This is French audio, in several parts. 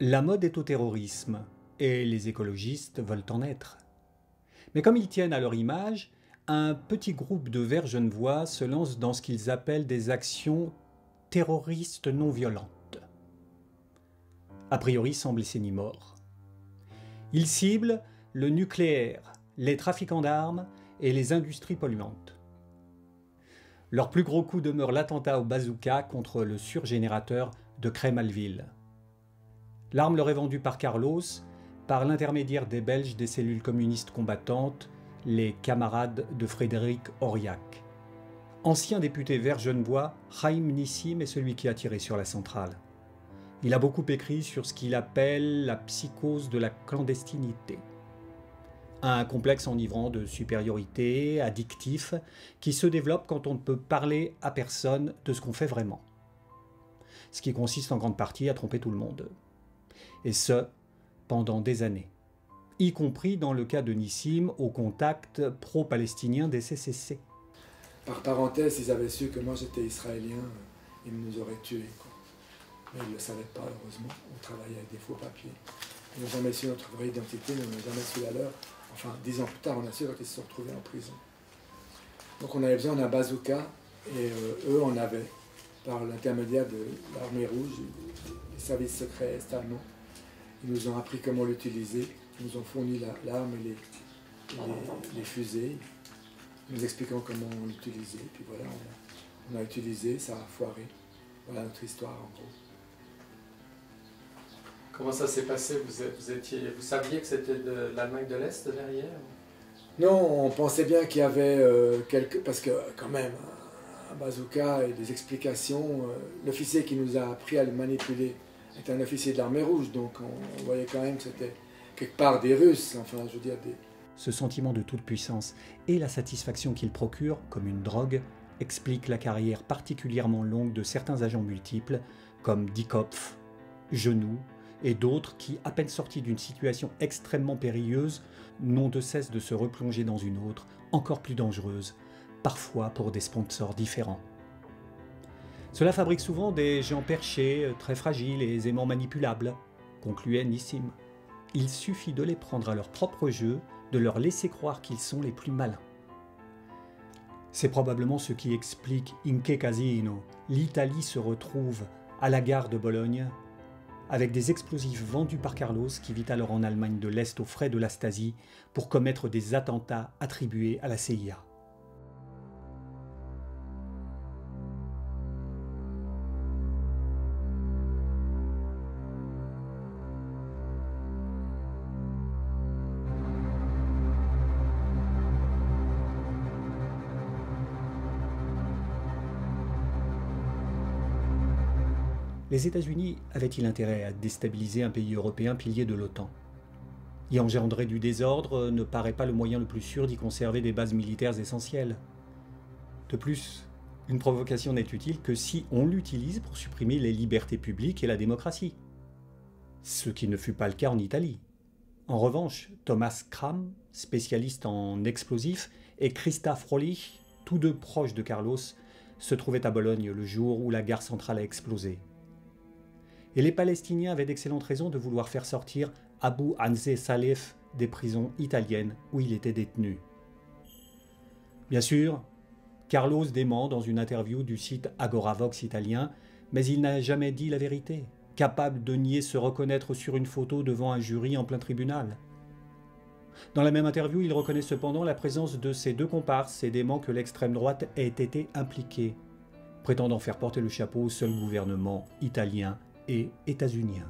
La mode est au terrorisme, et les écologistes veulent en être. Mais comme ils tiennent à leur image, un petit groupe de Verts genevois se lance dans ce qu'ils appellent des actions terroristes non violentes. A priori sans blessés ni morts. Ils ciblent le nucléaire, les trafiquants d'armes et les industries polluantes. Leur plus gros coup demeure l'attentat au bazooka contre le surgénérateur de Crémalville. L'arme leur est vendue par Carlos, par l'intermédiaire des Belges des cellules communistes combattantes, les camarades de Frédéric Auriac. Ancien député vert genevois, Chaim Nissim est celui qui a tiré sur la centrale. Il a beaucoup écrit sur ce qu'il appelle la psychose de la clandestinité. Un complexe enivrant de supériorité, addictif, qui se développe quand on ne peut parler à personne de ce qu'on fait vraiment. Ce qui consiste en grande partie à tromper tout le monde. Et ce, pendant des années. Y compris dans le cas de Nissim, au contact pro-palestinien des CCC. Par parenthèse, s'ils avaient su que moi j'étais israélien, ils nous auraient tués, quoi. Mais ils ne le savaient pas, heureusement. On travaillait avec des faux papiers. Ils n'ont jamais su notre vraie identité, mais on n'a jamais su la leur. Enfin, 10 ans plus tard, on a su quand ils se sont retrouvés en prison. Donc on avait besoin d'un bazooka, et eux en avaient, par l'intermédiaire de l'armée rouge, des services secrets est-allemands. Ils nous ont appris comment l'utiliser, ils nous ont fourni l'arme et les fusées, nous expliquant comment on l'utilisait. Puis voilà, on a utilisé, ça a foiré. Voilà notre histoire en gros. Comment ça s'est passé? Vous saviez que c'était de l'Allemagne de l'Est derrière? Non, on pensait bien qu'il y avait parce que quand même, un bazooka et des explications, l'officier qui nous a appris à le manipuler est un officier de l'armée rouge, donc on voyait quand même que c'était quelque part des Russes, enfin je veux dire des... Ce sentiment de toute puissance et la satisfaction qu'il procure, comme une drogue, expliquent la carrière particulièrement longue de certains agents multiples, comme Diekopf, Genoux, et d'autres qui, à peine sortis d'une situation extrêmement périlleuse, n'ont de cesse de se replonger dans une autre, encore plus dangereuse, parfois pour des sponsors différents. Cela fabrique souvent des gens perchés, très fragiles et aisément manipulables, concluait Nissim. Il suffit de les prendre à leur propre jeu, de leur laisser croire qu'ils sont les plus malins. C'est probablement ce qui explique In che casino, l'Italie se retrouve à la gare de Bologne, avec des explosifs vendus par Carlos qui vit alors en Allemagne de l'Est aux frais de la Stasi pour commettre des attentats attribués à la CIA. Les États-Unis avaient-ils intérêt à déstabiliser un pays européen pilier de l'OTAN? Y engendrer du désordre ne paraît pas le moyen le plus sûr d'y conserver des bases militaires essentielles. De plus, une provocation n'est utile que si on l'utilise pour supprimer les libertés publiques et la démocratie. Ce qui ne fut pas le cas en Italie. En revanche, Thomas Kram, spécialiste en explosifs, et Christa Frolich, tous deux proches de Carlos, se trouvaient à Bologne le jour où la gare centrale a explosé. Et les Palestiniens avaient d'excellentes raisons de vouloir faire sortir Abu Hanzeh Salef des prisons italiennes où il était détenu. Bien sûr, Carlos dément dans une interview du site Agoravox italien, mais il n'a jamais dit la vérité, capable de nier se reconnaître sur une photo devant un jury en plein tribunal. Dans la même interview, il reconnaît cependant la présence de ses deux comparses et dément que l'extrême droite ait été impliquée, prétendant faire porter le chapeau au seul gouvernement italien et états-unien.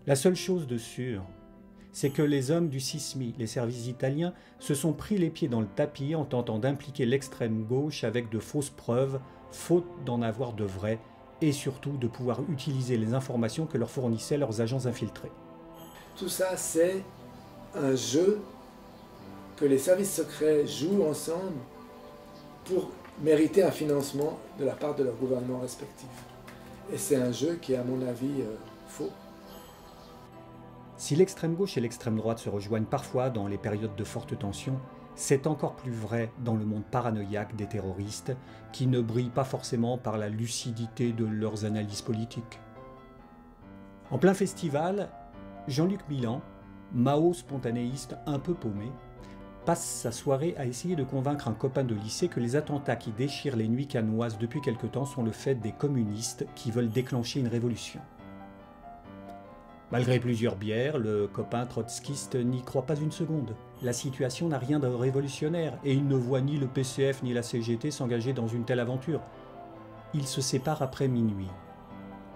La seule chose de sûre, c'est que les hommes du SISMI, les services italiens, se sont pris les pieds dans le tapis en tentant d'impliquer l'extrême gauche avec de fausses preuves, faute d'en avoir de vraies, et surtout de pouvoir utiliser les informations que leur fournissaient leurs agents infiltrés. Tout ça, c'est un jeu que les services secrets jouent ensemble pour mériter un financement de la part de leurs gouvernements respectifs. Et c'est un jeu qui est, à mon avis, faux. Si l'extrême gauche et l'extrême droite se rejoignent parfois dans les périodes de forte tension, C'est encore plus vrai dans le monde paranoïaque des terroristes, qui ne brillent pas forcément par la lucidité de leurs analyses politiques. En plein festival, Jean-Luc Milan, Mao spontanéiste un peu paumé, passe sa soirée à essayer de convaincre un copain de lycée que les attentats qui déchirent les nuits cannoises depuis quelque temps sont le fait des communistes qui veulent déclencher une révolution. Malgré plusieurs bières, le copain trotskiste n'y croit pas une seconde. La situation n'a rien de révolutionnaire et il ne voit ni le PCF ni la CGT s'engager dans une telle aventure. Ils se séparent après minuit.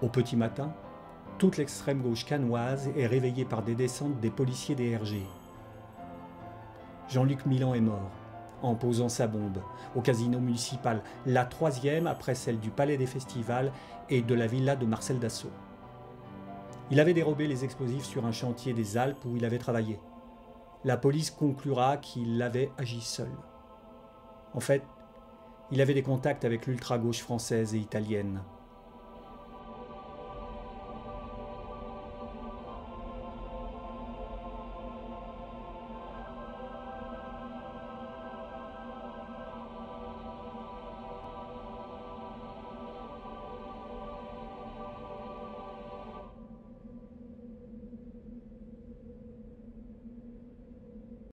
Au petit matin, toute l'extrême gauche cannoise est réveillée par des descentes des policiers des RG. Jean-Luc Milan est mort, en posant sa bombe, au casino municipal, la 3e après celle du Palais des Festivals et de la villa de Marcel Dassault. Il avait dérobé les explosifs sur un chantier des Alpes où il avait travaillé. La police conclura qu'il avait agi seul. En fait, il avait des contacts avec l'ultra-gauche française et italienne.